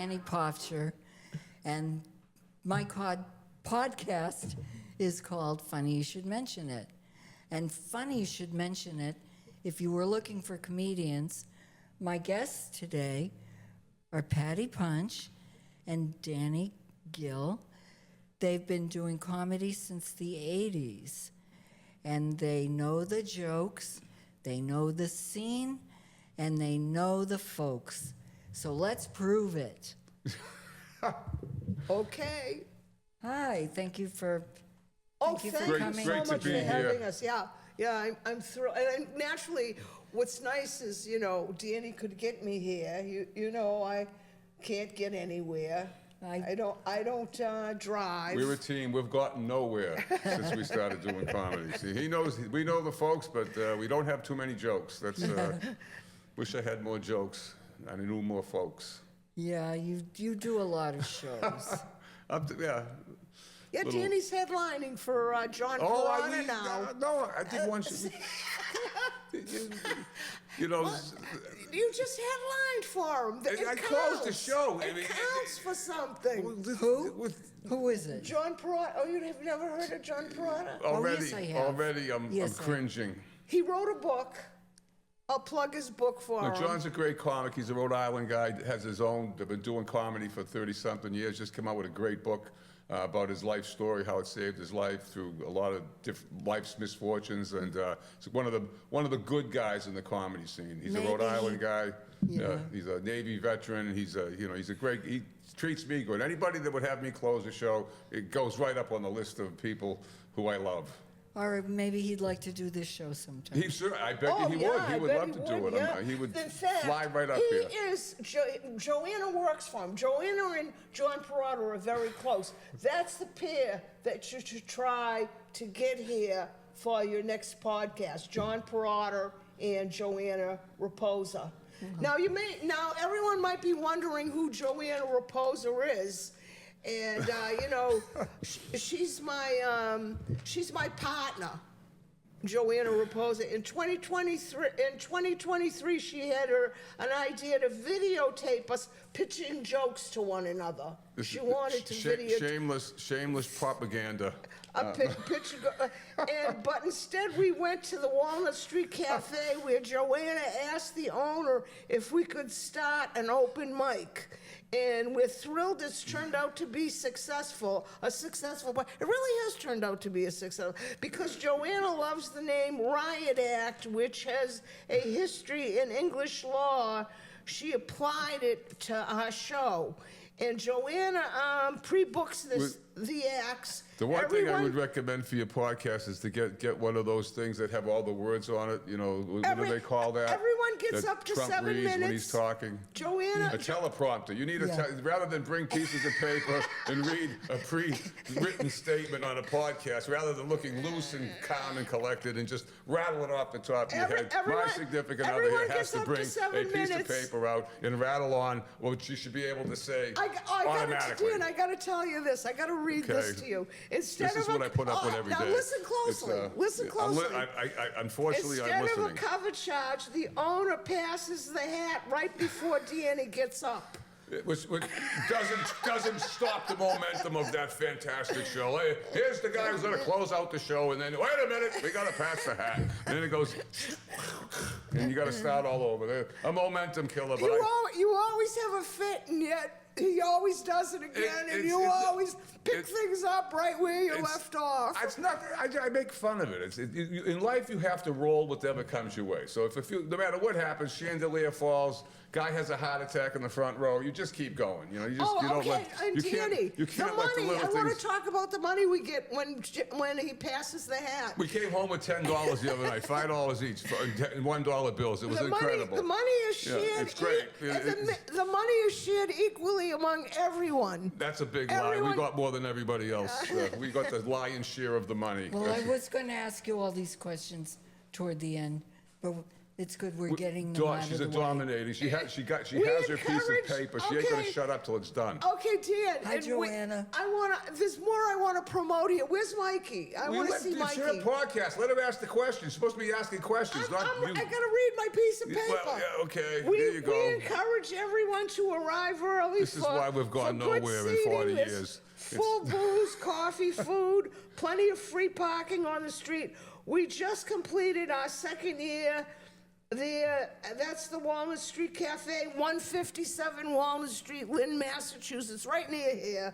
Danny Pofscher, and my podcast is called Funny You Should Mention It. And funny you should mention it, if you were looking for comedians, my guests today are Patty Punch and Danny Gill. They've been doing comedy since the 80s, and they know the jokes, they know the scene, and they know the folks. So let's prove it. Okay. Hi, thank you for Thank you so coming. much to for be having here. us. Yeah, I'm thrilled. And naturally, what's nice is, Danny could get me here. You know, I can't get anywhere. I don't drive. We're a team. We've gotten nowhere since we started doing comedy. See, we know the folks, but we don't have too many jokes. That's wish I had more jokes. I knew more folks. Yeah, you do a lot of shows. Yeah, little- Danny's headlining for John Corona now. No, I did one. You know, You just headlined for him. It I counts. closed the show. It counts for something. Who is it? John Perrotta. Oh, you've never heard of John Perrotta? yes, I have. Already, I'm Yes, I have. cringing. He wrote a book. I'll plug his book for No, him. John's a great comic. He's a Rhode Island guy. Has his own. They've been doing comedy for 30-something years. Just came out with a great book about his life story, how it saved his life through a lot of different life's misfortunes. And he's one of the good guys in the comedy scene. He's a Rhode Island guy. Yeah. He's a Navy veteran. He's a great. He treats me good. Anybody that would have me close a show, it goes right up on the list of people who I love. Or maybe he'd like to do this show sometime. I bet you he would. He would love to do it. Yeah. He would In fact, fly right up here. Joanna works for him. Joanna and John Perrotta are very close. That's the pair that you should try to get here for your next podcast. John Perrotta and Joanna Raposa. Mm-hmm. Now everyone might be wondering who Joanna Raposa is. And she's my partner, Joanna Raposa. In 2023, she had an idea to videotape us pitching jokes to one another. She wanted to shameless propaganda. But instead we went to the Walnut Street Cafe where Joanna asked the owner if we could start an open mic. And we're thrilled it's turned out to be successful. It really has turned out to be a success because Joanna loves the name Riot Act, which has a history in English law. She applied it to our show. And Joanna pre-books the acts. The one thing I would recommend for your podcast is to get one of those things that have all the words on it. What do they call that? Everyone gets that up to Trump 7 reads minutes. when he's talking. Joanna. A teleprompter. You need rather than bring pieces of paper and read a pre-written statement on a podcast, rather than looking loose and calm and collected and just rattle it off the top of your head. My significant other here has to bring a piece of paper out and rattle on what she should be able to say automatically. I got to tell you this. I got to read this to you. This is what I put up with every day. Now listen closely. Listen closely. Unfortunately, I'm listening. Instead of a cover charge, the owner passes the hat right before Danny gets up. Which doesn't stop the momentum of that fantastic show. Hey, here's the guy who's going to close out the show, and then, wait a minute, we got to pass the hat. And then it goes, and you got to start all over. A momentum killer. But you always have a fit, and yet he always does it again, and you always pick things up right where you left off. It's not. I make fun of it. In life, you have to roll whatever comes your way. So no matter what happens, chandelier falls, guy has a heart attack in the front row, you just keep going. You don't let. And Danny, you can't let the little I want to things. talk about the money we get when he passes the hat. We came home with $10 the other night, $5 each, $1 bills. It was incredible. The money is shared. Yeah, it's great. The money is shared equally among everyone. That's a big lie. We got more than everybody else. We got the lion's share of the money. Well, I was going to ask you all these questions toward the end, but It's good we're getting them out She's of a the way. dominator. She has her piece of encourage- paper. She ain't gonna okay. shut up till it's done. Okay, Dan. Hi, and Joanna. there's more I want to promote here. Where's Mikey? I want to see It's Mikey. your podcast. Let her ask the questions. She's supposed to be asking questions, I not you. gotta read my piece of paper. Well, yeah, okay, We, there you go. We encourage everyone to arrive early. This is why we've gone for good nowhere in 40 seating. There's years. Full booze, coffee, food, plenty of free parking on the street. We just completed our second year there. That's the Walnut Street Cafe, 157 Walnut Street, Lynn, Massachusetts, right near here.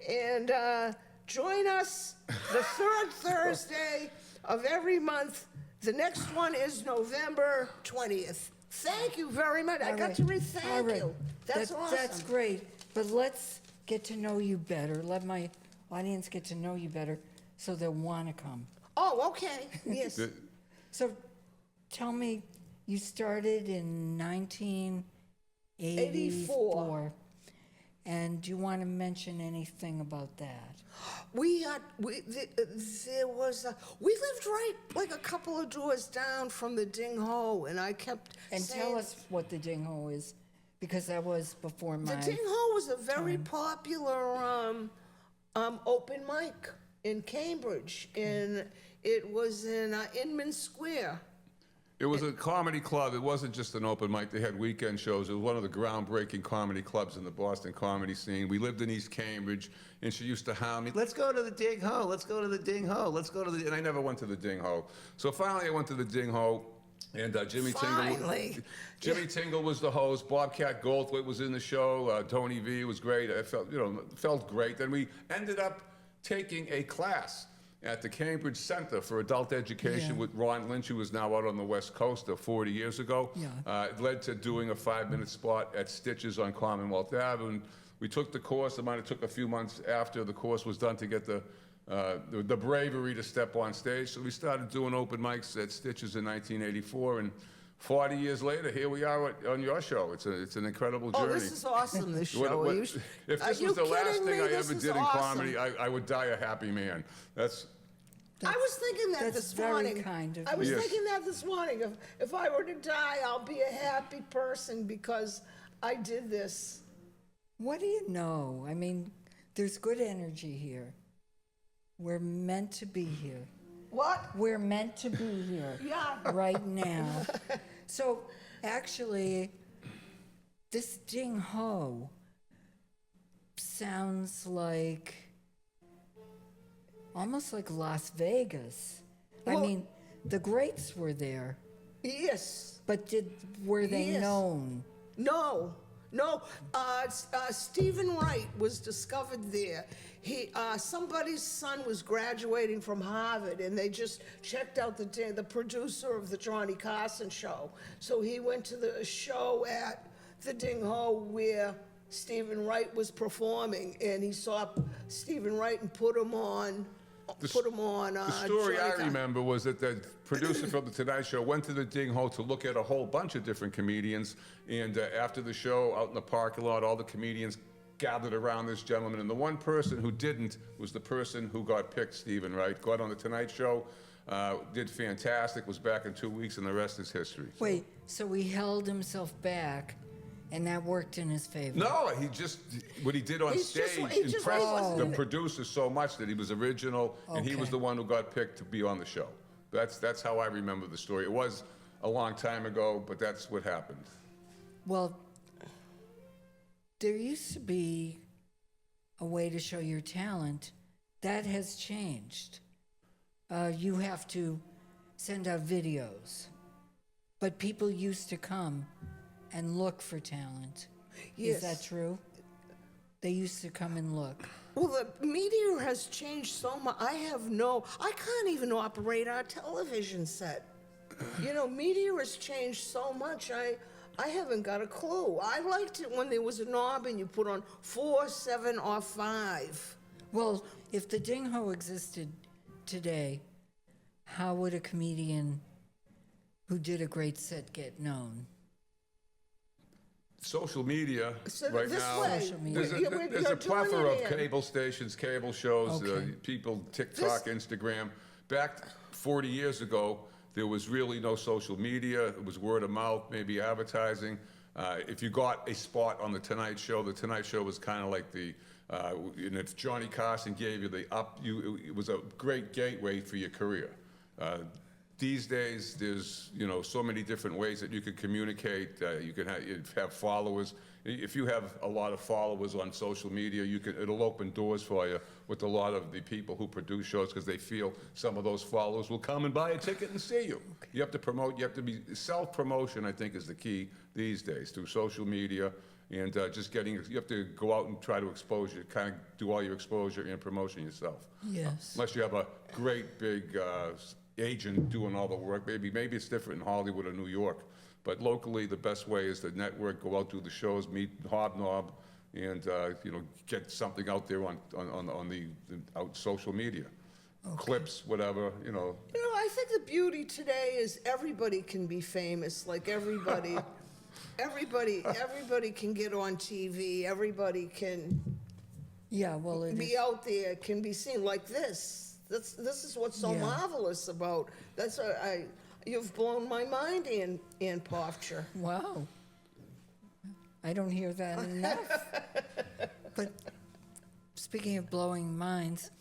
And join us the third Thursday of every month. The next one is November 20th. Thank you very much. I got to read thank you. That's awesome. That's great. But let's get to know you better. Let my audience get to know you better so they'll want to come. Oh, okay. Yes. So tell me, you started in 1984. And do you want to mention anything about that? We lived right like a couple of doors down from the Ding Ho, and I kept And saying, tell us what the Ding Ho is, because that was before the my... Ding Ho was a very popular open mic in Cambridge, and it was in Inman Square. It was a comedy club. It wasn't just an open mic. They had weekend shows. It was one of the groundbreaking comedy clubs in the Boston comedy scene. We lived in East Cambridge, and she used to hound me, let's go to the Ding Ho, let's go to the Ding Ho, let's go to the... And I never went to the Ding Ho. So finally I went to the Ding Ho, and Jimmy Tingle was the host. Bobcat Goldthwait was in the show. Tony V was great. I felt great. Then we ended up taking a class at the Cambridge Center for Adult Education with Ron Lynch, who is now out on the West Coast 40 years ago. It led to doing a 5-minute spot at Stitches on Commonwealth Ave. And we took the course. It might have took a few months after the course was done to get the bravery to step on stage. So we started doing open mics at Stitches in 1984. And 40 years later, here we are on your show. It's an incredible journey. Oh, this is awesome, this show. If this was the last thing I ever did in comedy, I would die a happy man. I was thinking that this morning. That's very kind of I was you. thinking that this morning. If I were to die, I'll be a happy person because I did this. What do you know? I mean, there's good energy here. We're meant to be here. What? We're meant to be here Yeah. right now. So actually, this Ding Ho sounds like almost like Las Vegas. I Well- mean, the greats were there, Yes. but were they Yes. known? No. Stephen Wright was discovered there. Somebody's son was graduating from Harvard, and they just checked out the producer of the Johnny Carson show. So he went to the show at the Ding Ho where Stephen Wright was performing, and he saw Stephen Wright and put him on. The story Johnny I Carson. remember was that the producer from the Tonight Show went to the Ding Ho to look at a whole bunch of different comedians. And after the show, out in the parking lot, all the comedians gathered around this gentleman. And the one person who didn't was the person who got picked, Stephen Wright. Got on the Tonight Show, did fantastic, was back in 2 weeks, and the rest is history. Wait, so he held himself back, and that worked in his favor? No, what he did on He's just- stage he just impressed wasn't the in it. producer so much that he was original, and he was Okay. the one who got picked to be on the show. That's how I remember the story. It was a long time ago, but that's what happened. Well, there used to be a way to show your talent. That has changed. You have to send out videos. But people used to come and look for talent. Yes. Is that true? They used to come and look. Well, the media has changed so much. I can't even operate our television set. Media has changed so much. I haven't got a clue. I liked it when there was a knob and you put on 4, 7, or 5. Well, if the Ding Ho existed today, how would a comedian who did a great set get known? Social media So right this now. way, Social media. There's a doing plethora it of in. cable stations, cable shows, Okay. people, TikTok, Instagram. Back 40 years ago, There was really no social media. It was word of mouth, maybe advertising. If you got a spot on the Tonight Show was kind of like and if Johnny Carson gave you it was a great gateway for your career. These days, there's so many different ways that you could communicate. You can have followers. If you have a lot of followers on social media, it'll open doors for you with a lot of the people who produce shows because they feel some of those followers will come and buy a ticket and see you. Okay. You have to promote. You have to be self-promotion. I think is the key these days through social media and You have to go out and try to kind of do all your exposure and promotion yourself. Yes. Unless you have a great big agent doing all the work. Maybe it's different in Hollywood or New York. But locally, the best way is to network, go out, do the shows, meet, hobnob, and get something out there on the social media, clips, whatever. I think the beauty today is everybody can be famous. Like everybody, everybody can get on TV. Everybody can. Yeah, well, be out there, can be seen like this. This is what's so marvelous about. That's you've blown my mind, Ann Pofcher. Wow. I don't hear that enough. But speaking of blowing minds,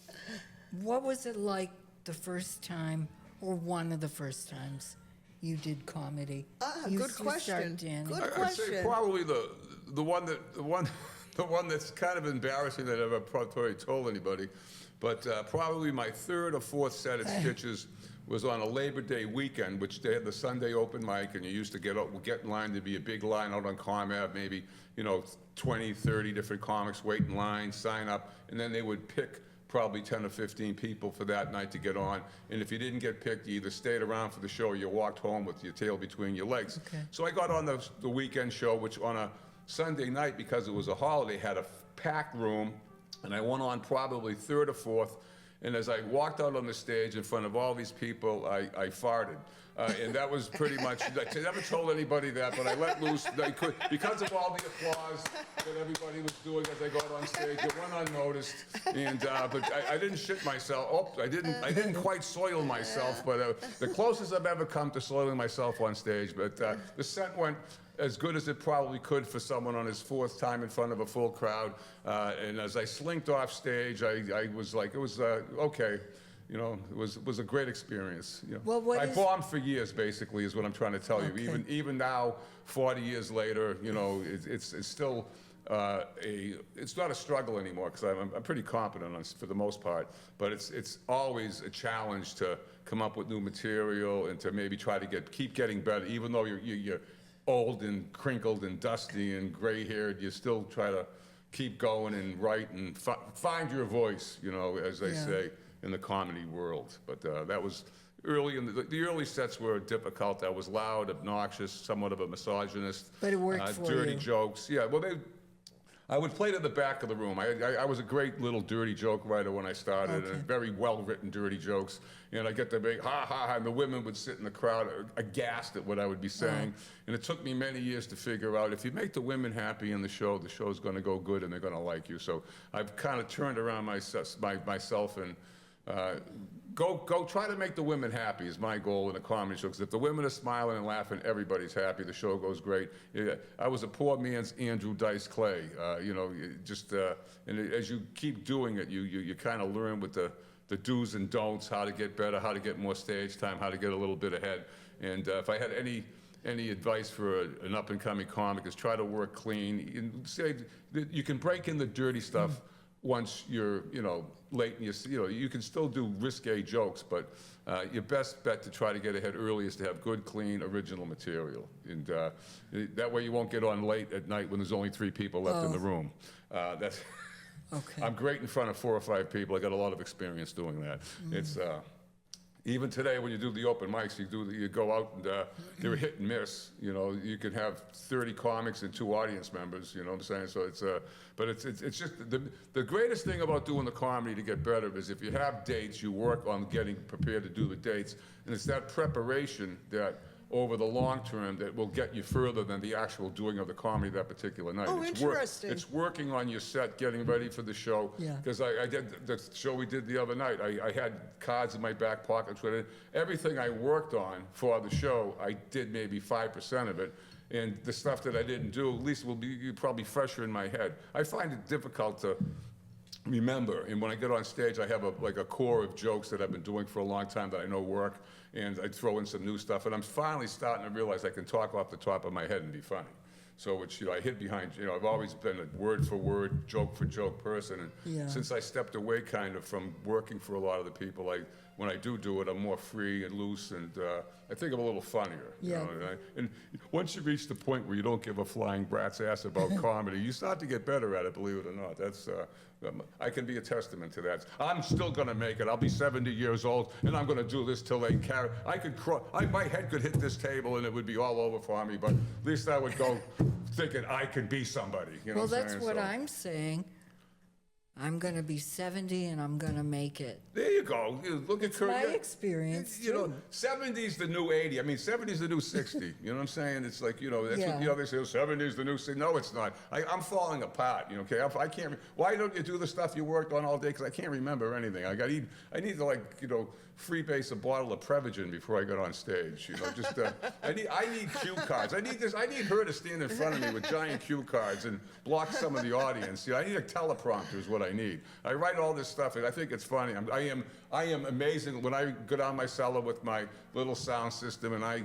what was it like the first time, or one of the first times, you did comedy? Good question. Good question. I'd say probably the one that's kind of embarrassing that I've ever probably told anybody, but probably my third or fourth set of stitches was on a Labor Day weekend, which they had the Sunday open mic, and you used to get in line. There'd be a big line out on Comm Ave, maybe 20, 30 different comics wait in line, sign up, and then they would pick probably 10 or 15 people for that night to get on. And if you didn't get picked, you either stayed around for the show or you walked home with your tail between your legs. Okay. So I got on the weekend show, which on a Sunday night, because it was a holiday, had a packed room, and I went on probably third or fourth. And as I walked out on the stage in front of all these people, I farted. And that was pretty much, I never told anybody that, but I let loose. Because of all the applause that everybody was doing as I got on stage, it went unnoticed. And but I didn't shit myself. Oh, I didn't quite soil myself, but the closest I've ever come to soiling myself on stage. But the set went as good as it probably could for someone on his fourth time in front of a full crowd. And as I slinked off stage, I was like, it was okay. It was a great experience. Well, I bombed for years, basically, is what I'm trying to tell you. Even now, 40 years later, it's still it's not a struggle anymore because I'm pretty competent for the most part. But it's always a challenge to come up with new material and to maybe try to keep getting better, even though you're old and crinkled and dusty and gray-haired. You still try to keep going and write and find your voice, as they say in the comedy world. But that was early in the early sets were difficult. I was loud, obnoxious, somewhat of a misogynist. But it worked for dirty you. jokes. Yeah, well, I would play to the back of the room. I was a great little dirty joke writer when I started, and very well-written dirty jokes. And I get the big ha ha ha, and the women would sit in the crowd aghast at what I would be saying. And it took me many years to figure out if you make the women happy in the show's going to go good and they're going to like you. So I've kind of turned around myself and go try to make the women happy is my goal in a comedy show. Because if the women are smiling and laughing, everybody's happy. The show goes great. I was a poor man's Andrew Dice Clay. And as you keep doing it, you kind of learn with the do's and don'ts, how to get better, how to get more stage time, how to get a little bit ahead. And if I had any advice for an up-and-coming comic is try to work clean. And say that you can break in the dirty stuff once you're, late in you can still do risque jokes, but your best bet to try to get ahead early is to have good, clean, original material. And that way you won't get on late at night when there's only 3 people left in the room. Okay. I'm great in front of 4 or 5 people. I got a lot of experience doing that. It's even today when you do the open mics, you go out and they're hit and miss. You can have 30 comics and 2 audience members. You know what I'm saying? So it's just the greatest thing about doing the comedy to get better is if you have dates, you work on getting prepared to do the dates, and it's that preparation that over the long term that will get you further than the actual doing of the comedy that particular night. Oh, interesting. It's working on your set, getting ready for the show. Yeah. Because I did the show we did the other night. I had cards in my back pockets with it. Everything I worked on for the show, I did maybe 5% of it. And the stuff that I didn't do, at least will be probably fresher in my head. I find it difficult to remember, and when I get on stage, I have like a core of jokes that I've been doing for a long time that I know work, and I throw in some new stuff, and I'm finally starting to realize I can talk off the top of my head and be funny. So, which, I hid behind, I've always been a word for word, joke for joke person, and Yeah. since I stepped away kind of from working for a lot of the people, when I do it, I'm more free and loose, and I think I'm a little funnier. Yeah. And once you reach the point where you don't give a flying brat's ass about comedy, you start to get better at it, believe it or not. That's I can be a testament to that. I'm still gonna make it. I'll be 70 years old, and I'm gonna do this till they carry. My head could hit this table, and it would be all over for me. But at least I would go thinking I can be somebody. You know Well, what I'm that's saying? what So, I'm saying. I'm going to be 70 and I'm going to make it. there you go. Look at My Kurt. experience, You know, too. 70's the new 80. I mean, 70's the new 60. You know what I'm saying? It's like, that's Yeah. what, they say, 70's the new 60. No, it's not. I'm falling apart, okay? I can't, why don't you do the stuff you worked on all day? Because I can't remember anything. I need to, freebase a bottle of Prevagen before I got on stage. Just, I need cue cards. I need her to stand in front of me with giant cue cards and block some of the audience. I need a teleprompter is what I need. I write all this stuff, and I think it's funny. I am amazing when I go down my cellar with my little sound system, and I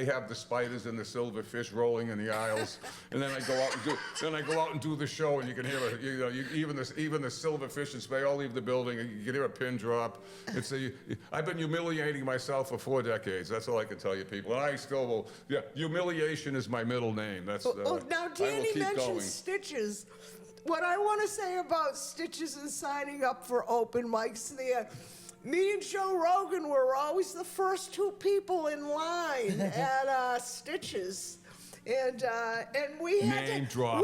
have the spiders and the silverfish rolling in the aisles, and then I go out and do the show, and you can hear even the silverfish and spider all leave the building, and you can hear a pin drop. I've been humiliating myself for 4 decades. That's all I can tell you, people. And I still will. Yeah, humiliation is my middle name. That's. Now, Danny mentioned Stitches. What I want to say about Stitches and signing up for open mics there, me and Joe Rogan were always the first 2 people in line at Stitches. And we had Name to, dropper.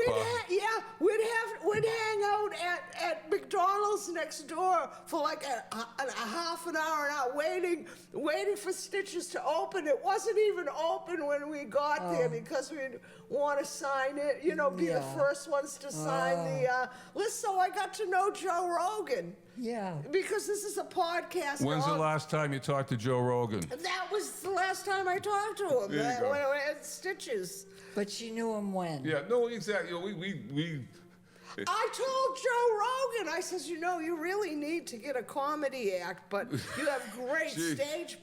we'd hang out at McDonald's next door for like a half an hour waiting for Stitches to open. It wasn't even open when we got there because we'd want to sign it, be the first ones to sign the list. So I got to know Joe Rogan. Yeah. Because this is a podcast. When's the last time you talked to Joe Rogan? That was the last time I talked to him. There you go. When I was at Stitches. But she knew him when? Yeah, no, exactly. We I told Joe Rogan, I says, you really need to get a comedy act, but you have great stage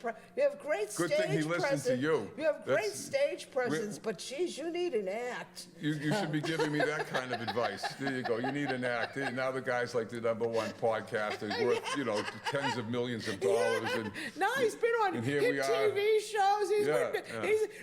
Good thing he listened to you. You have great stage presence, but geez, you need an act. You should be giving me that kind of advice. There you go. You need an act. Now the guy's like the #1 podcaster, worth tens of millions of dollars. And no, he's been on and hit here we are. TV shows.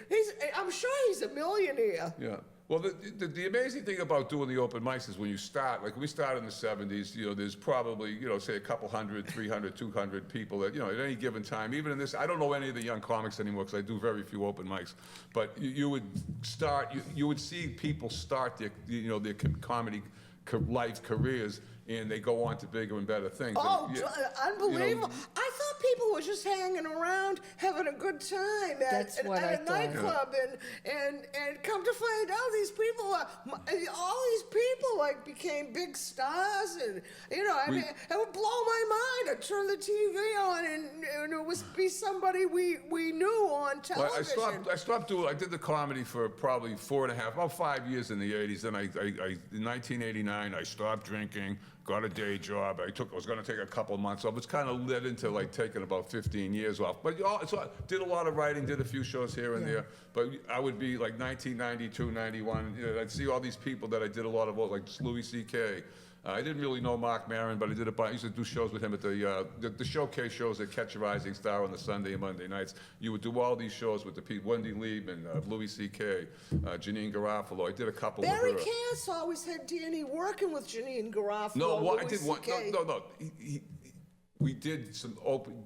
He's I'm sure he's a millionaire. Yeah. Well, the amazing thing about doing the open mics is when you start, like we started in the 70s, there's probably, say a couple hundred, 300, 200 people that, at any given time, even in this, I don't know any of the young comics anymore because I do very few open mics, but you would start, you would see people start their, their comedy life careers, and they go on to bigger and better things. Oh, unbelievable. I thought people were just hanging around, having a good time at a nightclub, and come to find out these people, all these people became big stars, and, it would blow my mind. I'd turn the TV on, and it would be somebody we knew on television. Well, I stopped doing, I did the comedy for probably 4.5, about 5 years in the 80s, then in 1989, I stopped drinking, got a day job. I was going to take a couple of months off. It's kind of led into taking about 15 years off. But did a lot of writing, did a few shows here and there. But I would be 1992, 91. I'd see all these people that I did a lot of, like Louis C.K. I didn't really know Mark Maron, but I used to do shows with him at the showcase shows that Catch a Rising Star on the Sunday and Monday nights. You would do all these shows with the people, Wendy Liebman, Louis C.K., Janine Garofalo. I did a couple Barry with her. Cass always had Danny working with Janine Garofalo. No, I did one. No. We did some open.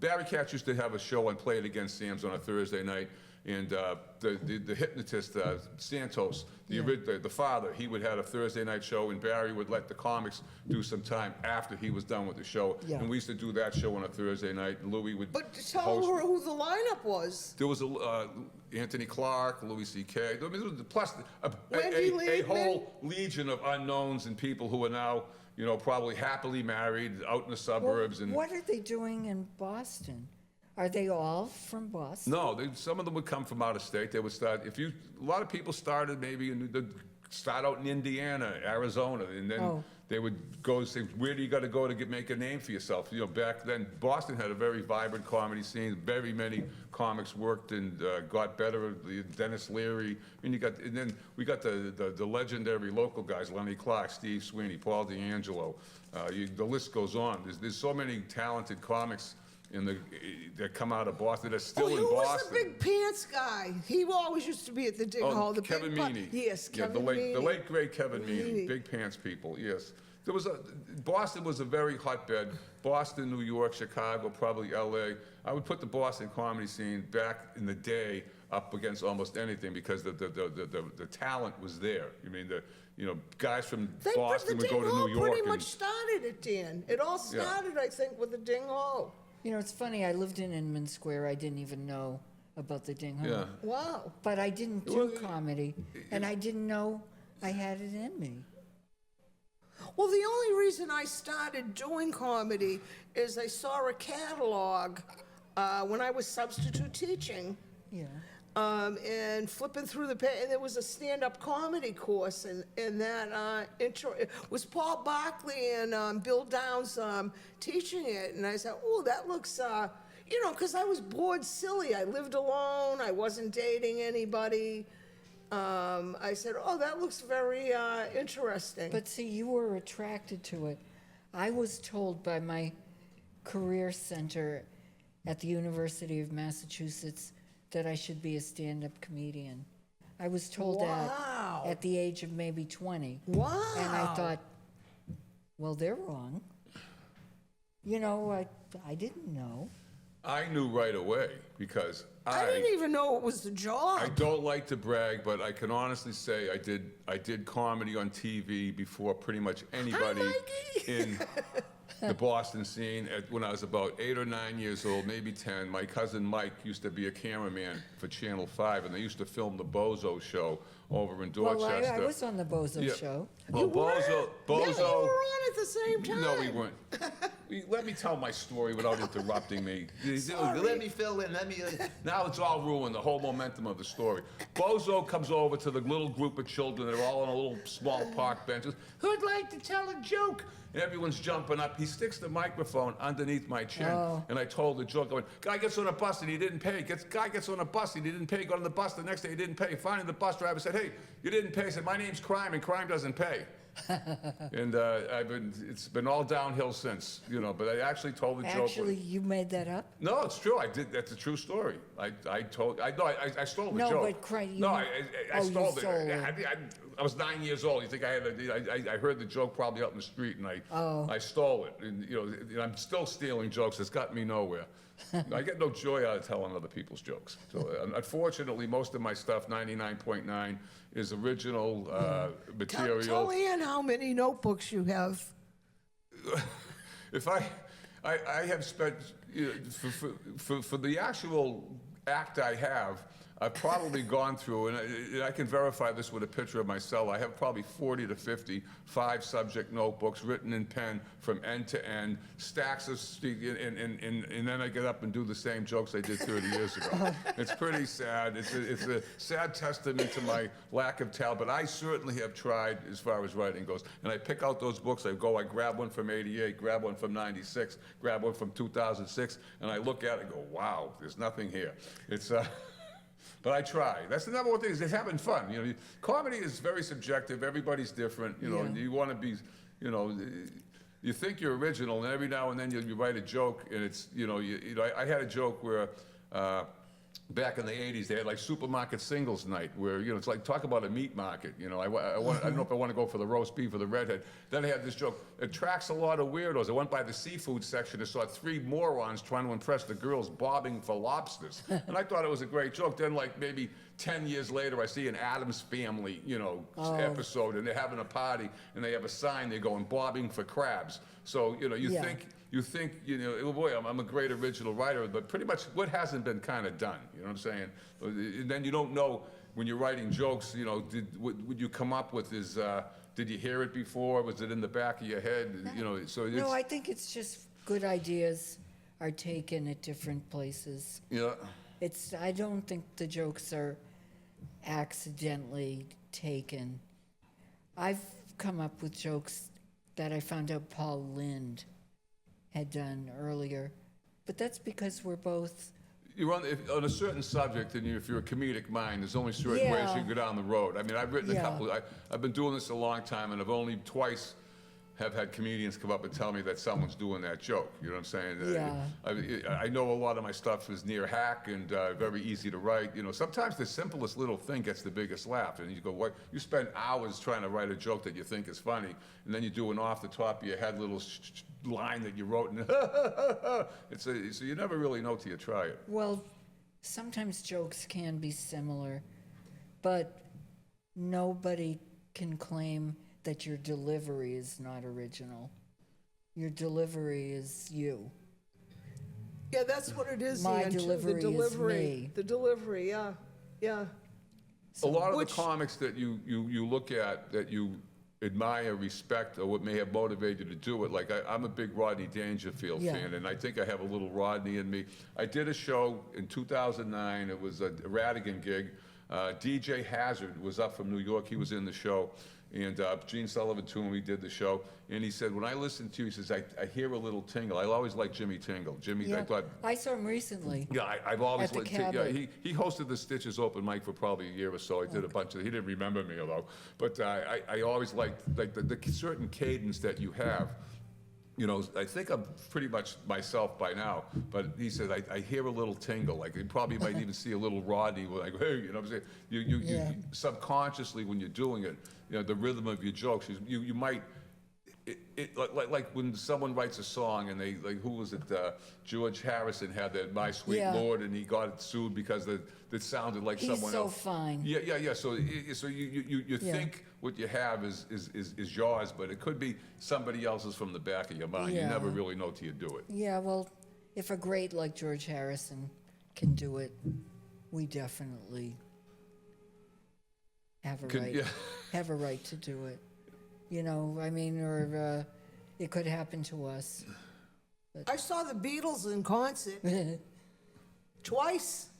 Barry Katz used to have a show on Play It Again Sam's on a Thursday night, and the hypnotist, Santos, the father, he would have a Thursday night show, and Barry would let the comics do some time after he was done with the show. Yeah. And we used to do that show on a Thursday night, and Louis would But tell host. her who the lineup was. There was Anthony Clark, Louis C.K. I mean, there was plus Wendy a Liebman. whole legion of unknowns and people who are now, probably happily married out in the suburbs. And What are they doing in Boston? Are they all from Boston? no, some of them would come from out of state. They would start. A lot of people started maybe they'd start out in Indiana, Arizona, and then they would go and say, "Where do you got to go to make a name for yourself?" Back then, Boston had a very vibrant comedy scene. Very many comics worked and got better. Dennis Leary, and then we got the legendary local guys: Lenny Clark, Steve Sweeney, Paul D'Angelo. The list goes on. There's so many talented comics that come out of Boston. They're still in who was Boston. the big pants guy? He always used to be at the Dig Hall. The Kevin big Meaney. Yes, Yeah, Kevin the Meaney. late great Kevin Meaney. Meaney. Big pants people. Yes, Boston was a very hotbed. Boston, New York, Chicago, probably L.A. I would put the Boston comedy scene back in the day up against almost anything because the talent was there. I mean, guys from Boston would go to New York. Pretty much started it, Dan. It all started, I think, with the Ding Hall. It's funny, I lived in Inman Square. I didn't even know about the Ding Hall. Yeah. Wow. But I didn't do comedy, and I didn't know I had it in me. Well, the only reason I started doing comedy is I saw a catalog when I was substitute teaching. Yeah. And flipping through the page, and there was a stand-up comedy course, and that intro it was Paul Barkley and Bill Downs teaching it, and I said, "Oh, that looks," because I was bored silly. I lived alone. I wasn't dating anybody. I said, "Oh, that looks very interesting." But see, you were attracted to it. I was told by my career center at the University of Massachusetts that I should be a stand-up comedian. I was told Wow. that at the age of maybe 20. Wow. And I thought, well, they're wrong. I didn't know. I knew right away because I didn't even know it was the job. I don't like to brag, but I can honestly say I did comedy on TV before pretty much anybody Mikey. in the Boston scene. When I was about 8 or 9 years old, maybe 10, my cousin Mike used to be a cameraman for Channel 5, and they used to film the Bozo Show over in Dorchester. Well, I was on the Bozo show. Well, Bozo. Yeah, you were on at the same time. No, we weren't. Let me tell my story without interrupting me. Let me fill in. Now it's all ruined, the whole momentum of the story. Bozo comes over to the little group of children. They're all on a little small park benches. Who'd like to tell a joke? And everyone's jumping up. He sticks the microphone underneath my chin. And I told the joke. I went, guy gets on a bus and he didn't pay. Guy gets on a bus and he didn't pay. Got on the bus the next day, he didn't pay. Finally, the bus driver said, hey, you didn't pay. I said, my name's Crime, and crime doesn't pay. And it's been all downhill since, but I actually told the joke. Actually, you made that up? No, it's true. I did. That's a true story. I stole the No, joke. but I stole it. I was 9 years old. You think I heard the joke probably out in the street, and I stole it. And and I'm still stealing jokes. It's got me nowhere. I get no joy out of telling other people's jokes. So unfortunately, most of my stuff, 99.9, is original material. Tell Ann how many notebooks you have. If I have spent for the actual act I have, I've probably gone through, and I can verify this with a picture of my cell. I have probably 40 to 50 5-subject notebooks written in pen from end to end, stacks of, and then I get up and do the same jokes I did 30 years ago. It's pretty sad. It's a sad testament to my lack of talent, but I certainly have tried as far as writing goes. And I pick out those books. I grab one from '88, grab one from '96, grab one from 2006, and I look at it and go, wow, there's nothing here. It's But I try. That's the number one thing, is it's having fun. Comedy is very subjective. Everybody's different. You want to be, you think you're original, and every now and then you write a joke, and it's, I had a joke where back in the 80s, they had like supermarket singles night where, you know, it's like, talk about a meat market. You know, I don't know if I want to go for the roast beef or the redhead. Then I had this joke. It attracts a lot of weirdos. I went by the seafood section and saw 3 morons trying to impress the girls bobbing for lobsters. And I thought it was a great joke. Then, like, maybe 10 years later, I see an Addams Family, you know, episode, and they're having a party, and they have a sign, they're going bobbing for crabs. So, you know, you think, you know, oh boy, I'm a great original writer, but pretty much what hasn't been kind of done, you know what I'm saying? And then you don't know, when you're writing jokes, you know, would you come up with is, did you hear it before? Was it in the back of your head? You know, so it's... No, I think it's just good ideas are taken at different places. Yeah. I don't think the jokes are accidentally taken. I've come up with jokes that I found out Paul Lind had done earlier, but that's because we're both... You're on a certain subject, and if you're a comedic mind, there's only certain ways you can go down the road. I mean, I've written a couple... I've been doing this a long time, and I've only twice have had comedians come up and tell me that someone's doing that joke. You know what I'm saying? Yeah. I know a lot of my stuff is near hack and very easy to write. You know, sometimes the simplest little thing gets the biggest laugh, and you go, "What?" You spend hours trying to write a joke that you think is funny, and then you do an off the top of your head little line that you wrote, and so you never really know till you try it. Well, sometimes jokes can be similar, but nobody can claim that your delivery is not original. Your delivery is you. Yeah, that's what it is. My Ian, too. delivery the delivery is me. The delivery, yeah. A lot of the comics that you look at that you admire, respect, or what may have motivated you to do it, like I'm a big Rodney Dangerfield fan, and I think I have a little Rodney in me. I did a show in 2009. It was a Radigan gig. DJ Hazard was up from New York. He was in the show. And Gene Sullivan, too, and we did the show. And he said, when I listen to you, he says, I hear a little tingle. I always liked Jimmy Tingle. Jimmy, I thought... I saw him recently. Yeah, I've always at the liked... Cabot. He hosted the Stitches open mic for probably a year or so. I did a bunch of... He didn't remember me, although. But I always liked the certain cadence that you have. You know, I think I'm pretty much myself by now, but he said, I hear a little tingle. Like, you probably might even see a little Rodney when I go, hey, you know what I'm saying? You subconsciously, when you're doing it, you know, the rhythm of your jokes, you might, like when someone writes a song and they, like, who was it? George Harrison had that My Sweet Lord, and he got sued because it sounded like someone else. He's so fine. Yeah. So you think what you have is yours, but it could be somebody else's from the back of your mind. You never really know till you do it. Yeah, well, if a great like George Harrison can do it, we definitely have a right to do it. You know, I mean, or it could happen to us. I saw the Beatles in concert twice.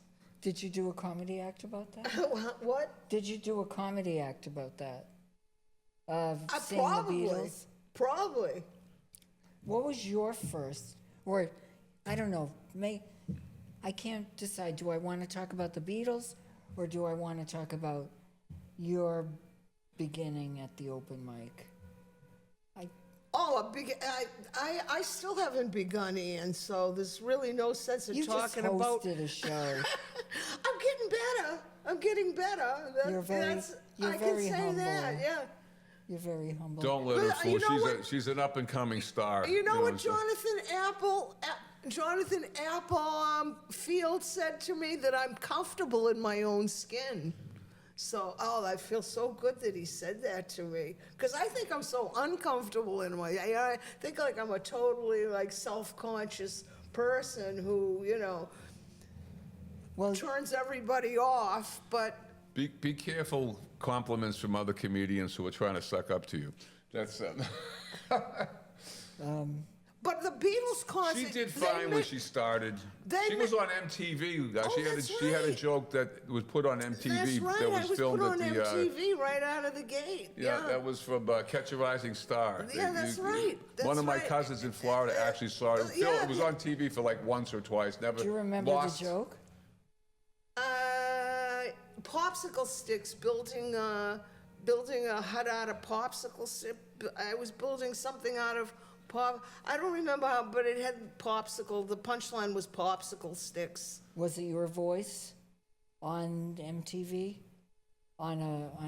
Did you do a comedy act about that? What? Did you do a comedy act about that? Seeing Probably. the Beatles? Probably. What was your first? Or, I don't know, I can't decide. Do I want to talk about the Beatles, or do I want to talk about your beginning at the open mic? I still haven't begun, Ian, so there's really no sense in talking about... You just hosted a show. I'm getting better. You're very humble. That, yeah. You're very humble. Don't let her fool. You know She's an up-and-coming star. You know what Jonathan Apple Field said to me? That I'm comfortable in my own skin. So, I feel so good that he said that to me. Because I think I'm so uncomfortable in I think like I'm a totally like self-conscious person who, you know, turns everybody off, but... Be careful compliments from other comedians who are trying to suck up to you. That's... But the Beatles concert... She did fine when she started. She was on MTV. She had a joke that was put on MTV. That's right. That was filmed put on at the MTV right out of the gate. Yeah, that was from Catch a Rising Star. Yeah, that's right. One of my cousins in Florida actually saw it. It was on TV for like once or twice. Never. Do you remember the joke? Popsicle sticks, building a hut out of popsicle stick. I was building something out of I don't remember how, but it had popsicle. The punchline was popsicle sticks. Was it your voice? on MTV, on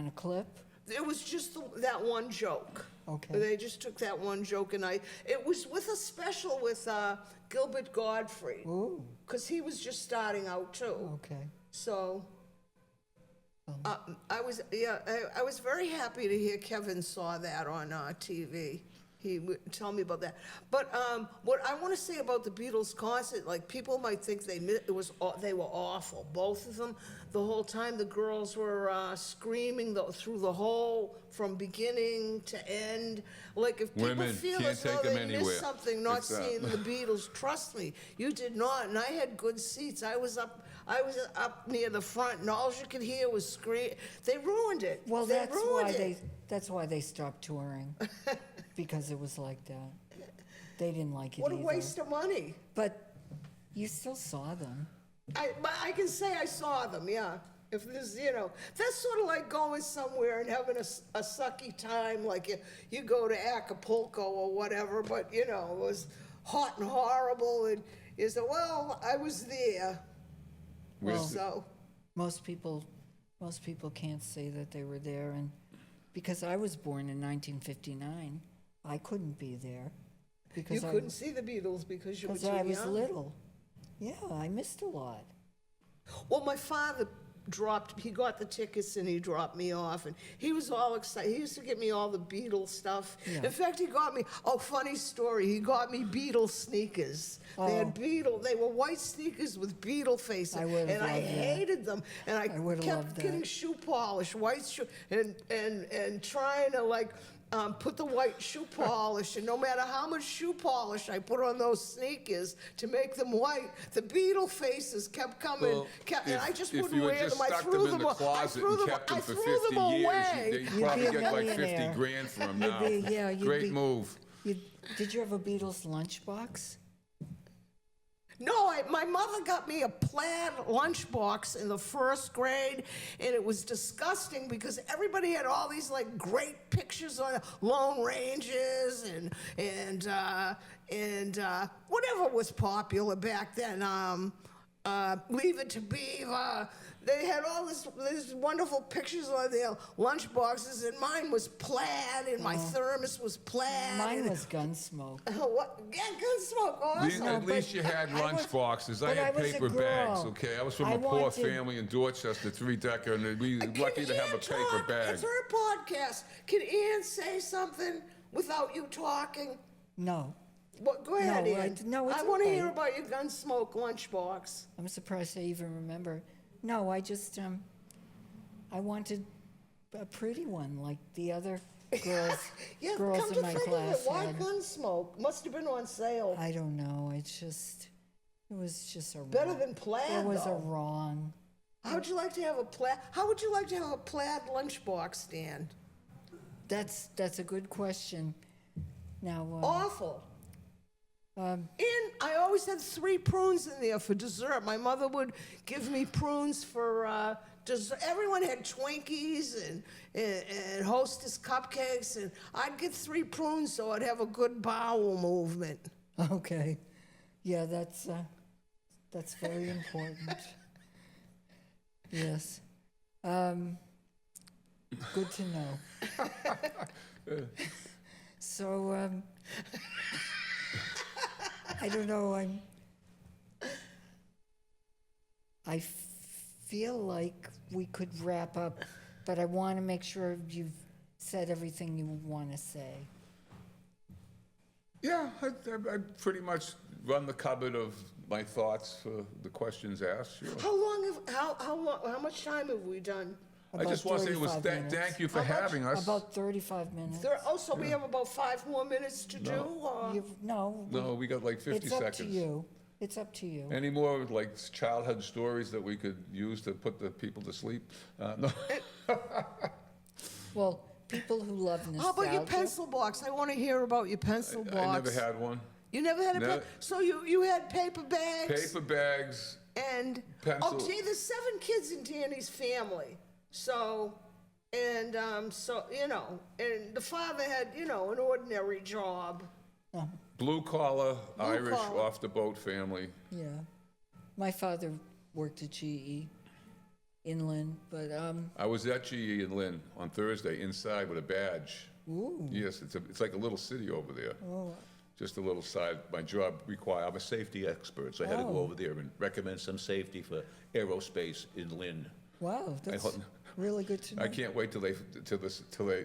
a clip? It was just that one joke. Okay. They just took that one joke, and it was with a special with Gilbert Gottfried. Ooh. Because he was just starting out too. Okay. So I was very happy to hear Kevin saw that on TV. He would tell me about that. But what I want to say about the Beatles concert, like people might think they were awful, both of them. The whole time the girls were screaming through the whole, from beginning to end. Like if people Women feel can't as though take 'em they anywhere. missed something not It's, seeing the Beatles, trust me, you did not. And I had good seats. I was up near the front, and all you could hear was scream. They ruined it. Well, they that's ruined why it. that's why they stopped touring, because it was like that. They didn't like it What a either. waste of money. But you still saw them. But I can say I saw them, yeah. If there's, that's sort of like going somewhere and having a sucky time, like you go to Acapulco or whatever, but, it was hot and horrible, and you said, well, I was there. Well, So, Most people can't say that they were there, and because I was born in 1959, I couldn't be there because you couldn't see the Beatles because you were too I was young. little. Yeah, I missed a lot. Well, my father he got the tickets and he dropped me off, and he was all excited. He used to get me all the Beatles stuff. Yeah. In fact, he got me, funny story, he got me Beatles sneakers. They had they were white sneakers with Beatle faces, I would've and I loved that. hated them. And I would've kept loved that. getting shoe polish, white shoe, and trying to put the white shoe polish, and no matter how much shoe polish I put on those sneakers to make them white, the Beetle faces kept coming. Well, and I just if wouldn't you had wear just them. I stuck threw them in the I closet threw and them, kept I them for threw 50 them years, away. you'd You'd be probably a get like 50 millionaire. grand for them You'd now. be- yeah, you'd Great be- move. Did you have a Beatles lunchbox? No, my mother got me a plaid lunchbox in the first grade, and it was disgusting because everybody had all these great pictures on Lone Rangers and whatever was popular back then. Leave It to Beaver. They had all these wonderful pictures on their lunchboxes, and mine was plaid, and my thermos was plaid. Mine was Gunsmoke. What? Yeah, Gunsmoke, awesome. At least you had I was- lunch boxes. I but I had was a paper bags, girl. okay? I was from I a poor wanted- family in Dorchester, three-decker, and we were lucky to have a Can paper Ann bag. It's her podcast. Can Ann say something without you talking? No, What? Go ahead, No, Ann. no, it's I want to okay. hear about your Gunsmoke lunchbox. I'm surprised I even remember. No, I just I wanted a pretty one like the other girls Yeah, girls come in to my think of class it, why had. Gunsmoke? Must have been on sale. I don't know. It was just a Better wrong- than plaid, It was a though. wrong. How would you like to have a plaid? How would you like to have a plaid lunchbox stand? That's a good question. Now, Awful. um, And I always had 3 prunes in there for dessert. My mother would give me prunes for dessert. Everyone had Twinkies and Hostess cupcakes, and I'd get 3 prunes so I'd have a good bowel movement. okay, yeah, that's very important. Yes, good to know. So, I don't know. I feel like we could wrap up, but I want to make sure you've said everything you want to say. Yeah, I pretty much run the cupboard of my thoughts for the questions asked, sure. How much time have we done? I just want to say it was 35 minutes. thank you for How much? having us. About 35 minutes. So we have about 5 more minutes to do? Or? No, we got like 50 it's up seconds. to you. It's up to you. Any more like childhood stories that we could use to put the people to sleep? No. Well, people who love nostalgia. How about your pencil box? I want to hear about your pencil box. I never had one. You never had a Never. pencil? So you had paper bags? Paper bags. And Pencil. oh, gee, there's 7 kids in Danny's family. So, and and the father had an ordinary job. Blue collar, Irish, collar. off the boat family. Yeah. My father worked at GE. inland, but I was at GE in Lynn on Thursday, inside with a badge. ooh, Yes, it's like a little city over there. oh, Just a little side, my job I'm a safety expert, so I had to go Oh. over there and recommend some safety for aerospace in Lynn. wow, that's hope- really good to know. I can't wait till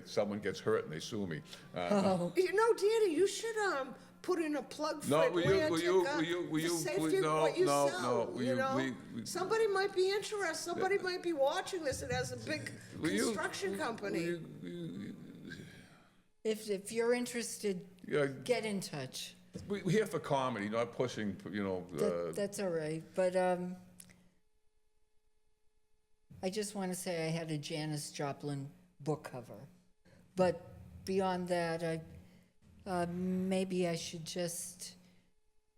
someone gets hurt and they sue me. Oh, You know, Danny, you should put in a plug for No, Atlantic, will you, safety of no, what you no, sell, no, will you you- know? we- Somebody might be interested, somebody might be watching this that has a big Will you- construction company. if you're interested, Yeah, get in touch. we're here for comedy, not pushing, That's all right, but I just want to say I had a Janis Joplin book cover, but beyond that, maybe I should just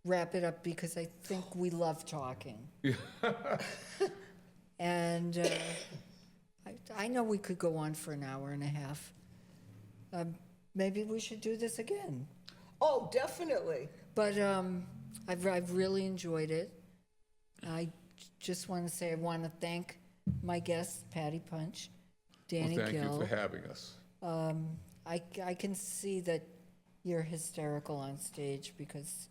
wrap it up because I think we love talking. And I know we could go on for an hour and a half. Maybe we should do this again. Oh, definitely. But I've really enjoyed it. I just want to say I want to thank my guests, Patty Punch, Danny Thank you Gill. for having us. I can see that you're hysterical on stage because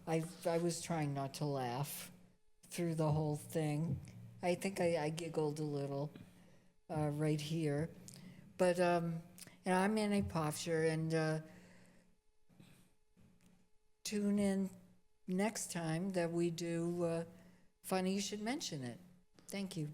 I was trying not to laugh through the whole thing. I think I giggled a little right here. But and I'm Annie Pofsher, and tune in next time that we do Funny You Should Mention It. Thank you.